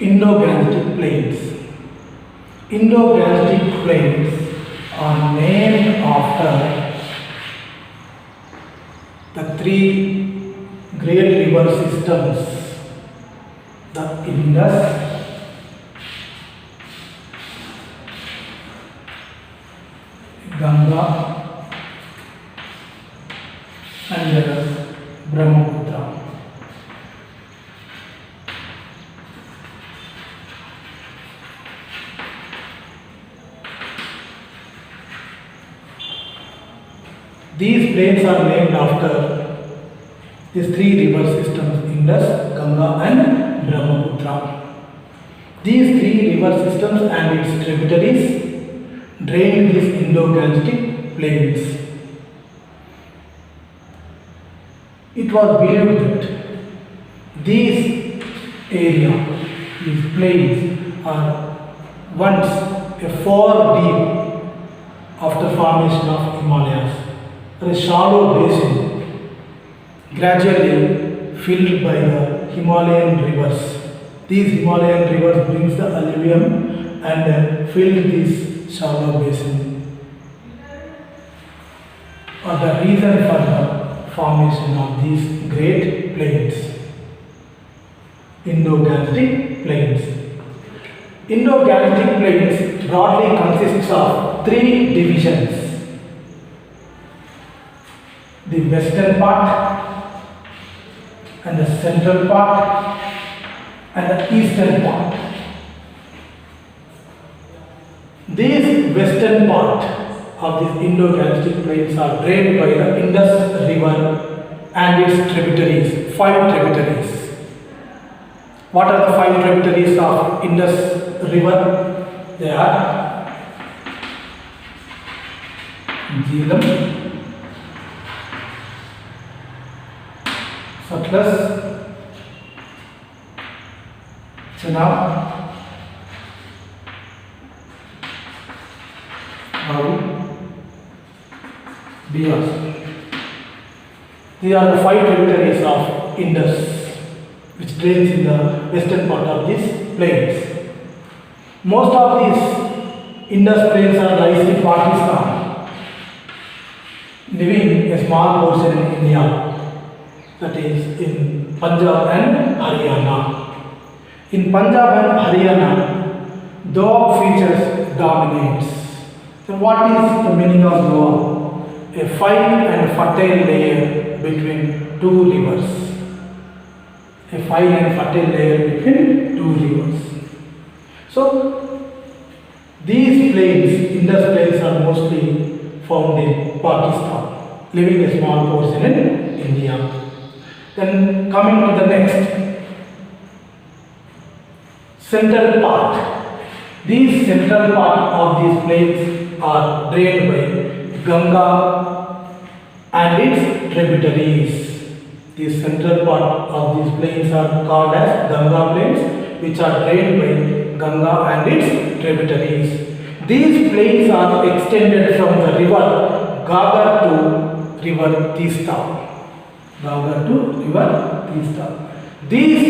Indo-Gangetic Plains. Indo-Gangetic Plains are named after the three great river systems, the Indus, Ganga and Brahmaputra. These plains are named after these three river systems, Indus, Ganga and Brahmaputra. These three river systems and its tributaries drain these Indo-Gangetic plains. It was believed that these plains are once a 4 deep after formation of Himalayas. A shallow basin gradually filled by the Himalayan rivers. These Himalayan rivers brings the alluvium and fill this shallow basin. Are the reason for the formation of these great plains, Indo-Gangetic Plains. Indo-Gangetic Plains broadly consists of 3 divisions: the western part and the central part and the eastern part. These western part of these Indo-Gangetic Plains are drained by the Indus River and its tributaries, 5 tributaries. What are the 5 tributaries of Indus River? They are Jhelum, Satluj, Chenab, Ravi, Beas. These are the 5 tributaries of Indus, which drains in the western part of these plains. Most of these Indus plains are lies in Pakistan, leaving a small portion in India, that is in Punjab and Haryana. In Punjab and Haryana, Doab features dominates. So what is the meaning of Doab? A fine and fertile layer between 2 rivers. A fine and fertile layer between 2 rivers. So these plains, Indus plains, are mostly found in Pakistan, leaving a small portion in India. Then coming to the next, central part. These central part of these plains are drained by Ganga and its tributaries. The central part of these plains are called as Ganga plains, which are drained by Ganga and its tributaries. These plains are extended from the river Gagar to river Teesta. Gagar to river Teesta. These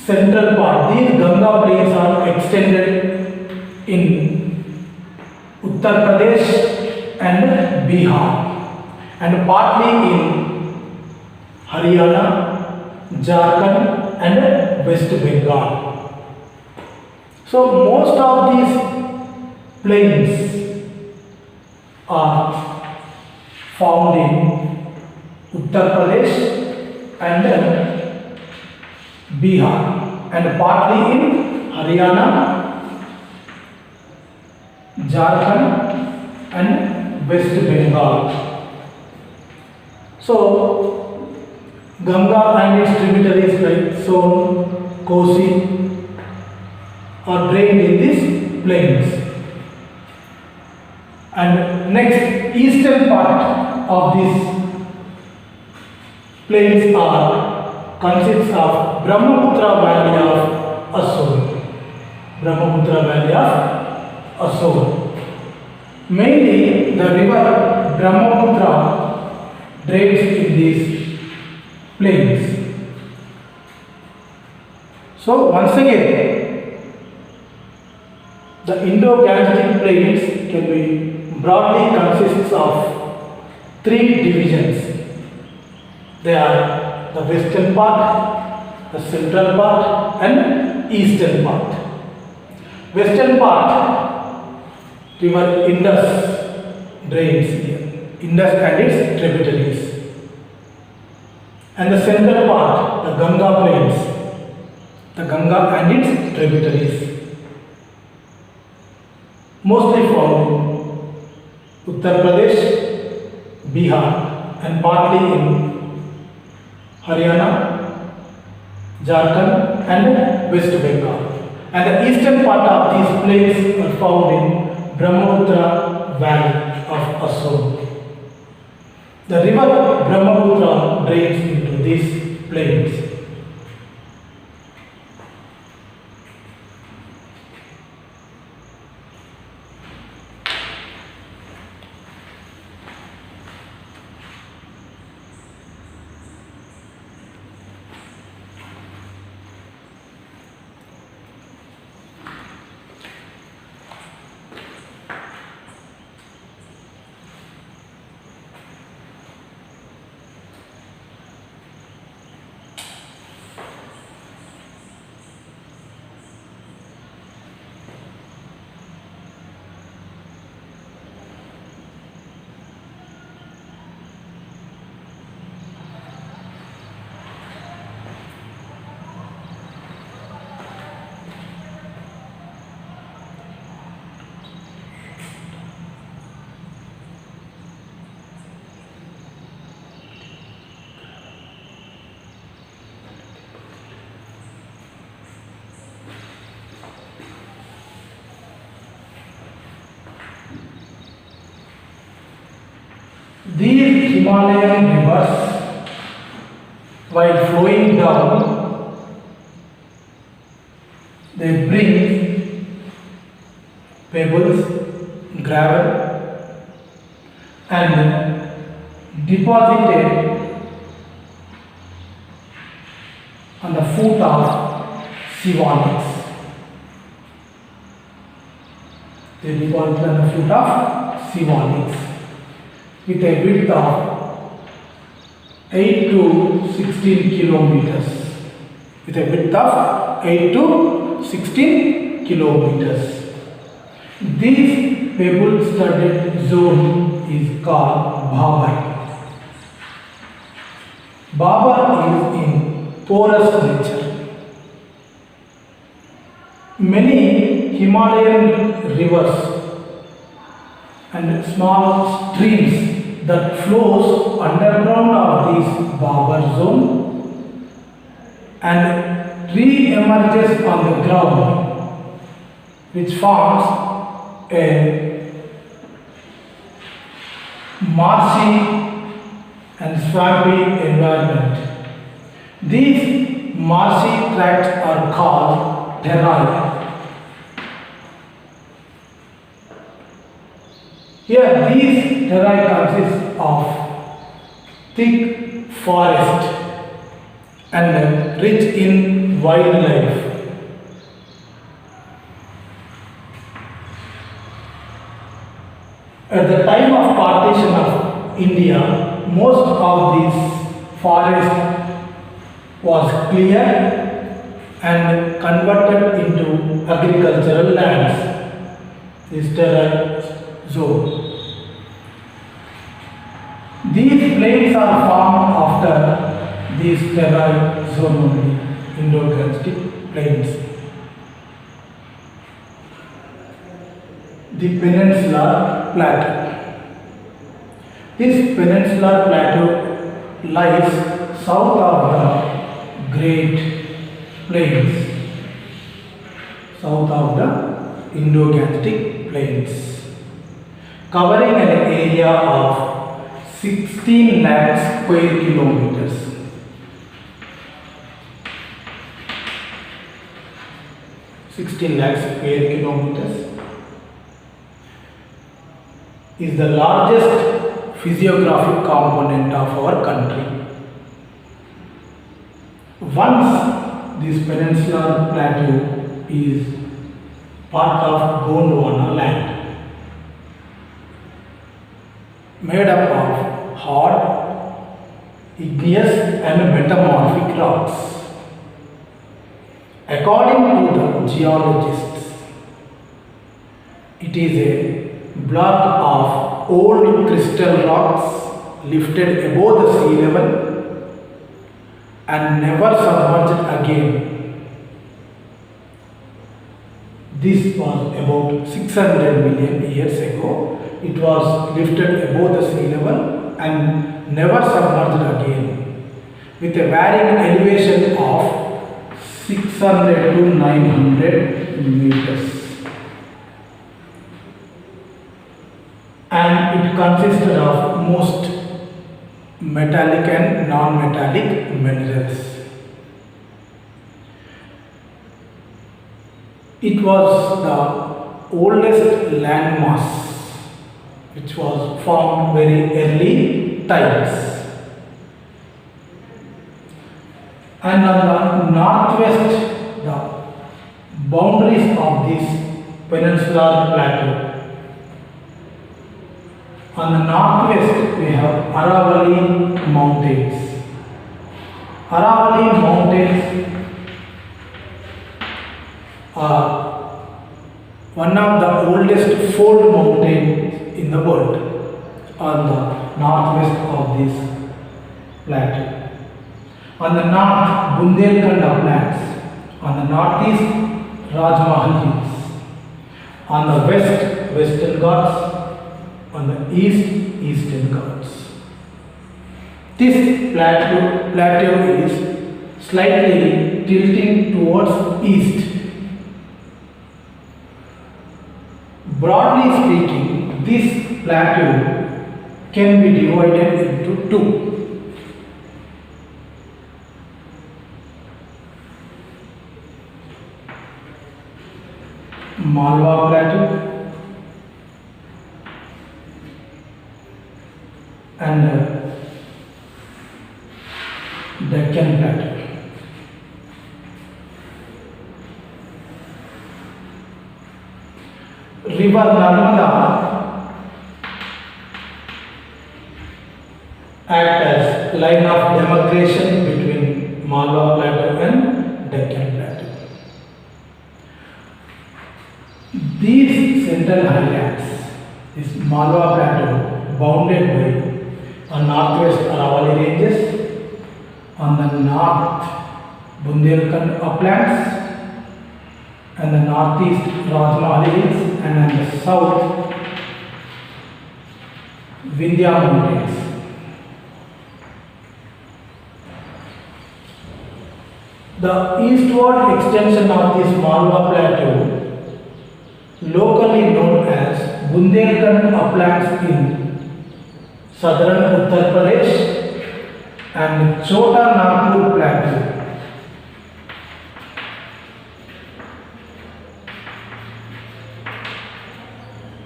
central part, these Ganga plains are extended in Uttar Pradesh and Bihar, and partly in Haryana, Jharkhand and West Bengal. So most of these plains are found in Uttar Pradesh and Bihar, and partly in Haryana, Jharkhand and West Bengal. So Ganga and its tributaries like Son, Kosi are drained in these plains. And next, eastern part of these plains consists of Brahmaputra Valley of Assur. Brahmaputra Valley of Assur. Mainly the river Brahmaputra drains in these plains. So once again, The Indo-Gangetic Plains can be broadly consists of three divisions. They are the western part, the central part and eastern part. Western part, river Indus drains here, Indus and its tributaries. And the central part, the Ganga Plains, the Ganga and its tributaries. Mostly found in Uttar Pradesh, Bihar and partly in Haryana, Jharkhand and West Bengal. And the eastern part of these plains are found in Brahmaputra Valley of Assam. The river Brahmaputra drains into these plains. These Himalayan rivers, while flowing down, they bring pebbles, gravel and deposited on the foot of Shivaliks. They deposited on the foot of Shivaliks with a width of 8 to 16 kilometers. With a width of 8 to 16 kilometers. This pebble-studded zone is called Bhabar. Bhabar is in porous nature. Many Himalayan rivers and small streams that flows underground of this Bhabar zone and re-emerges on the ground, which forms a marshy and swampy environment. These marshy tracts are called terrae. Here these terrae consist of thick forest and rich in wildlife. At the time of partition of India, most of this forest was cleared and converted into agricultural lands. This terrae zone. These plains are formed after this terrae zone only, Indo-Gangetic Plains. The Peninsular Plateau. This Peninsular Plateau lies south of the Great Plains, south of the Indo-Gangetic Plains, covering an area of 16 lakh square kilometers. 16 lakh square kilometers is the largest physiographic component of our country. Once this peninsular plateau is part of Gondwana land, made up of hard, igneous and metamorphic rocks. According to the geologists, it is a block of old crystal rocks lifted above the sea level and never submerged again. This was about 600 million years ago. It was lifted above the sea level and never submerged again, with a varying elevation of 600 to 900 meters. And it consisted of most metallic and non-metallic minerals. It was the oldest landmass which was formed very early times. And on the northwest, the boundaries of this peninsular plateau. On the northwest, we have Aravalli Mountains. Aravalli Mountains are one of the oldest fold mountains in the world on the northwest of this plateau. On the north, Bundelkhand Plains. On the northeast, Rajmahal Hills. On the west, Western Ghats. On the east, Eastern Ghats. This plateau is slightly tilting towards east. Broadly speaking, this plateau can be divided into two. Malwa Plateau and Deccan Plateau. River Narmada act as line of demarcation between Malwa Plateau and Deccan Plateau. These central highlands, this Malwa Plateau, bounded by on northwest Aravalli ranges, on the north Bundelkhand uplands, and the northeast Rajmahal Hills, and on the south Vindhya Mountains. The eastward extension of this Malwa Plateau, locally known as Bundelkhand uplands in southern Uttar Pradesh, and Chota Nagpur Plateau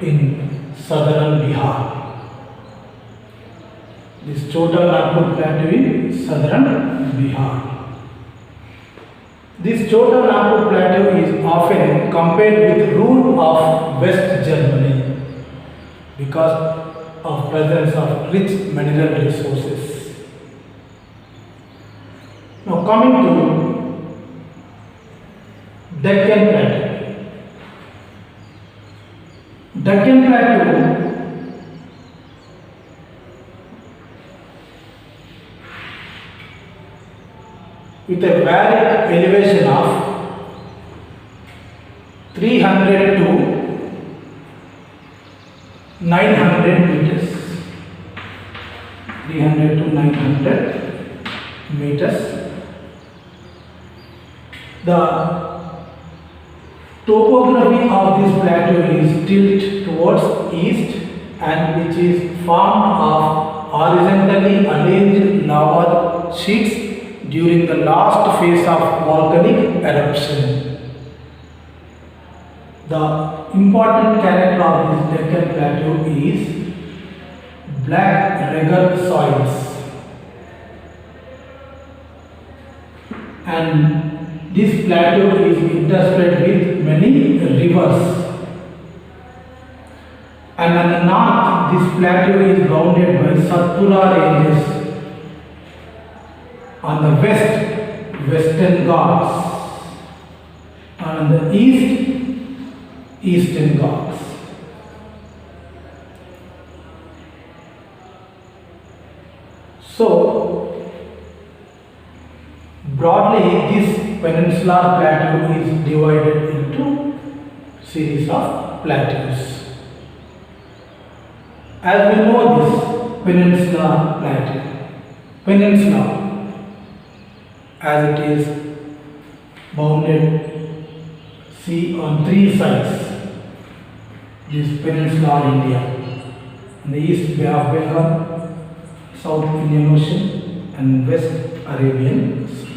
in southern Bihar. This Chota Nagpur Plateau in southern Bihar. This Chota Nagpur Plateau is often compared with Ruhr of West Germany because of presence of rich mineral resources. Now coming to Deccan Plateau. Deccan Plateau with a varied elevation of 300 to 900 meters. 300 to 900 meters. The topography of this plateau is tilt towards east, and which is formed of horizontally arranged lava sheets during the last phase of volcanic eruption. The important character of this Deccan Plateau is black regal soils, and This plateau is interspread with many rivers. And on the north, this plateau is bounded by Satpura ranges. On the west, Western Ghats. And on the east, Eastern Ghats. So, broadly, this peninsular plateau is divided into series of plateaus. As we know this peninsular plateau, peninsula, as it is bounded sea on three sides, this peninsular India, in the east Bay of Bengal, South Indian Ocean and West Arabian Sea.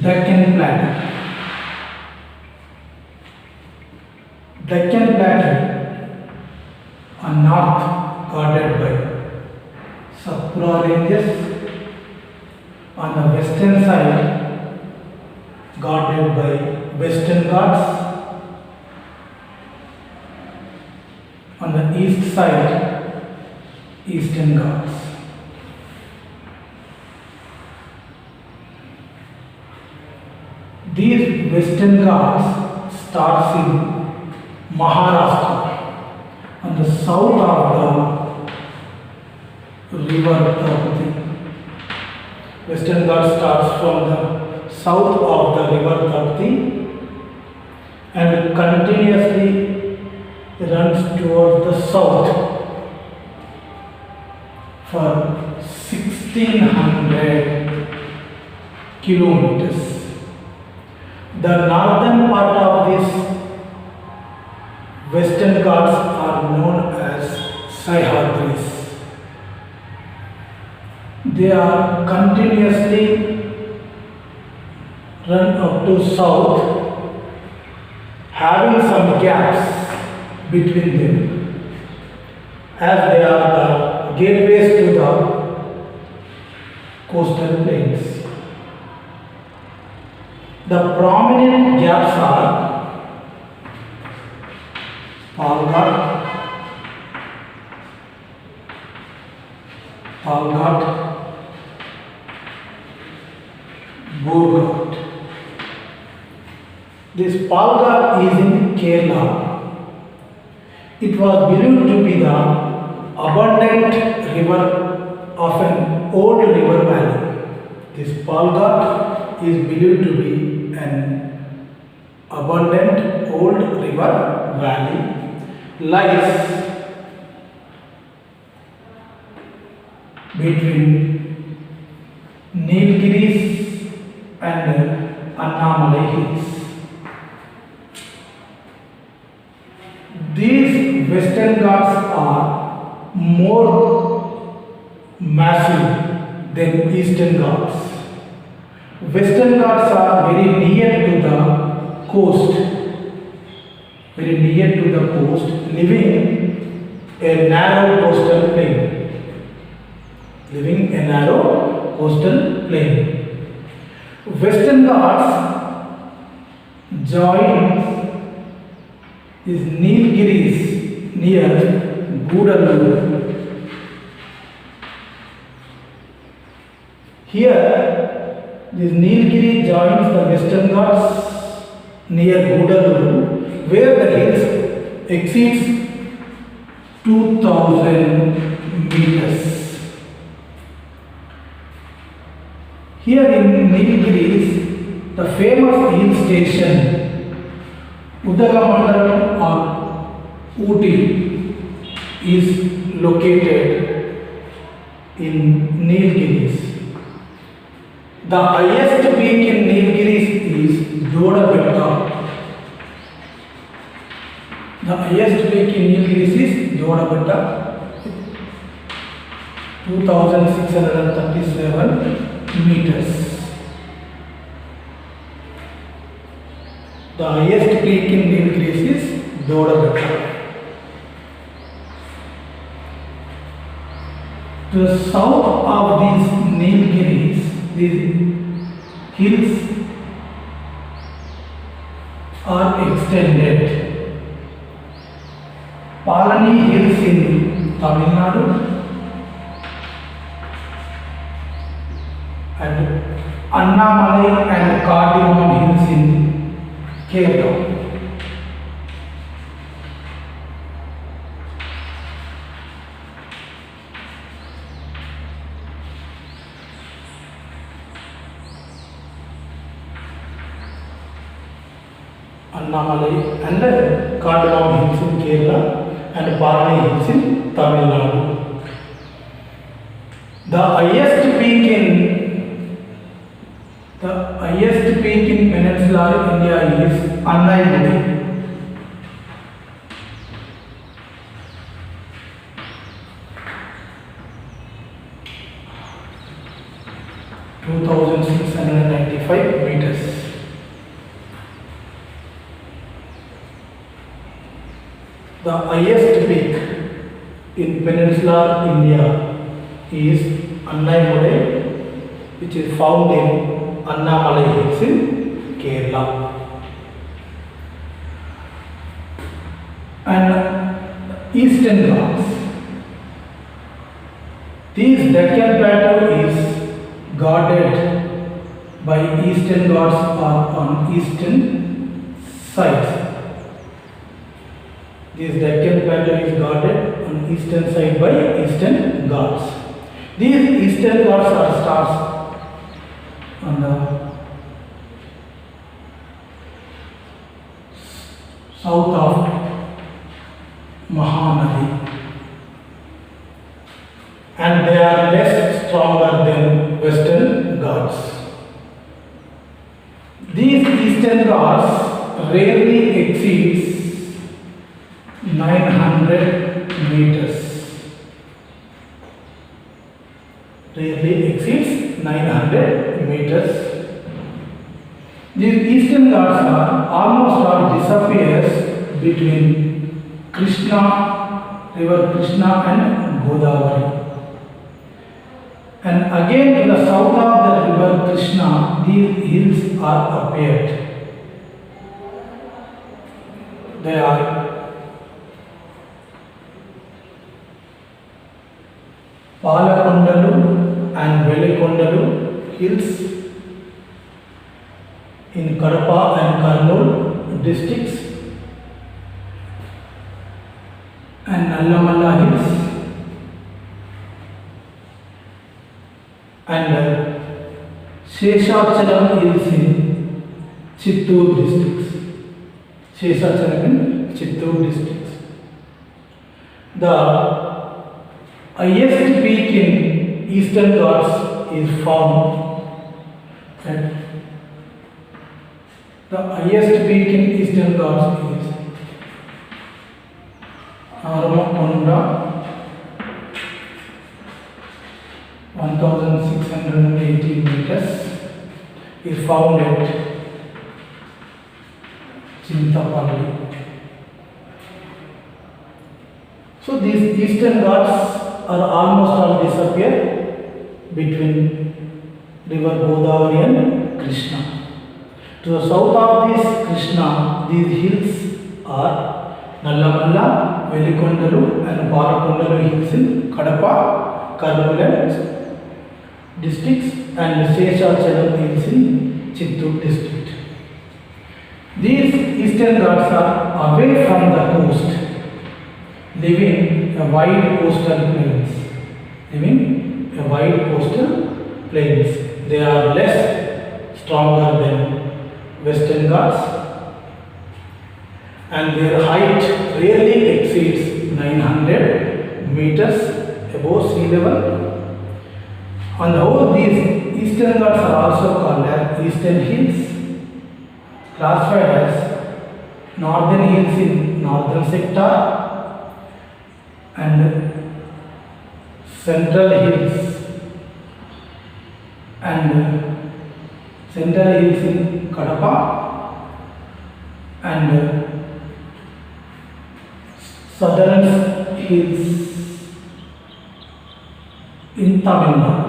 Deccan Plateau. Deccan Plateau on north guarded by Satpura ranges, on the western side guarded by Western Ghats, on the east side Eastern Ghats. These Western Ghats starts in Maharashtra on the south of the river Tapti. Western Ghats starts from the south of the river Tapti and continuously runs towards the south for 1600 kilometers. The northern part of this Western Ghats are known as Sahyadris. They are continuously run up to south, having some gaps between them, as they are the gateways to the coastal plains. The prominent gaps are Palghat, Borghat. This Palghat is in Kerala. It was believed to be the abundant river of an old river valley. This Palghat is believed to be an abundant old river valley. Lies between Nilgiris and Annamalai Hills. These Western Ghats are more massive than Eastern Ghats. Western Ghats are very near to the coast. Leaving a narrow coastal plain. Western Ghats joins is Nilgiris near Gudalur. Here, this Nilgiri joins the Western Ghats near Gudalur, where the hills exceeds 2000 meters. Here in Nilgiris, the famous hill station Udagamandalam or Ooty is located in Nilgiris. The highest peak in Nilgiris is Jodabetta. The highest peak in Nilgiris is Jodabetta, 2637 meters. The highest peak in Nilgiris is Jodabetta. To the south of these Nilgiris, these hills are extended. Palani Hills in Tamil Nadu and Annamalai and Cardamom Hills in Kerala. Annamalai and Cardamom Hills in Kerala and Palani Hills in Tamil Nadu. The highest peak in Peninsular India is Annamalai. 2,695 meters. The highest peak in Peninsular India is Annamalai, which is found in Annamalai Hills in Kerala. And Eastern Ghats. This Deccan Plateau is guarded by Eastern Ghats on eastern sides. This Deccan Plateau is guarded on eastern side by Eastern Ghats. These Eastern Ghats are stars on the south of Mahanadi, and they are less stronger than Western Ghats. These Eastern Ghats rarely exceeds 900 meters. Rarely exceeds 900 meters. These Eastern Ghats are almost all disappears between Krishna, river Krishna and Godavari. And again to the south of the river Krishna, these hills are appeared. They are Palakondalu and Velikondalu hills in Kadapa and Kurnool districts, and Nallamalla hills and Sheshachalam hills in Chittoor districts. Sheshachalam in Chittoor districts. The highest peak in Eastern Ghats is found at the highest peak in Eastern Ghats is Aramakonda, 1,680 meters, is found at Chintapalli. So these Eastern Ghats are almost all disappear between river Godavari and Krishna. To the south of this Krishna, these hills are Nallamalla, Velikondalu and Palakondalu hills in Kadapa, Kurnool districts, and Sheshachalam hills in Chittoor district. These Eastern Ghats are away from the coast, leaving a wide coastal plains. They are less stronger than Western Ghats, and their height rarely exceeds 900 meters above sea level. On the whole, these Eastern Ghats are also called as Eastern Hills, classified as Northern Hills in northern sector and Central Hills in Kadapa and Southern Hills Tamil Nadu.